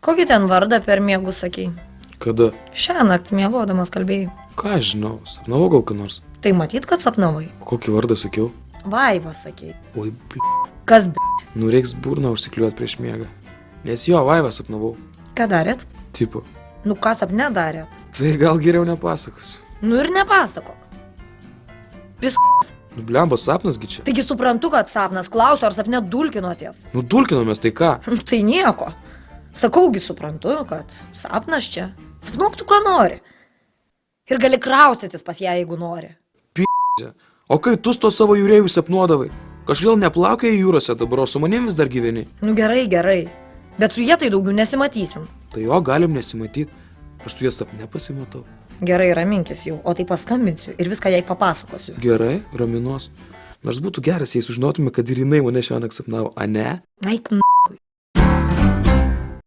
Kokį ten vardą per miegų sakei? Kada? Šiąnakt miegodamas kalbėjai. Ką aš žinau, sapnavau gal ką nors. Tai matyt, kad sapnavai. Kokį vardą sakiau? Vaiva sakei. Oi, Kas nu reiks burną užsikliuot prieš miegą. Nes jo, Vaivą sapnavau. Ką darėt? Tipo. Nu ką sapne darėt? Tai gal geriau nepasakosiu. Nu ir nepasakok. Nu blemba, sapnasgi čia. Taigi suprantu, kad sapnas. Klausiu, ar sapne dulkinoties. Nu dulkinomės, tai ką? Tai nieko. Sakaugi suprantu, kad sapnas čia. Sapnuok tu, ką nori. Ir gali kraustytis pas ją, jeigu nori. O kai tu to savo jūreivių sapnuodavai? Kažkodėl neplaukėjai jūrose dabar, o su manim vis dar gyveni? Nu gerai, gerai. Bet su jie tai daugiau nesimatysim. Tai jo, galim nesimatyti. Aš su jie sapne pasimatau. Gerai, raminkis jau, o tai paskambinsiu ir viską jai papasakosiu. Gerai, raminuos. Nors būtų geras, jei sužinotume, kad ir jinai mane šiąnakt sapnavo, a ne? Aik,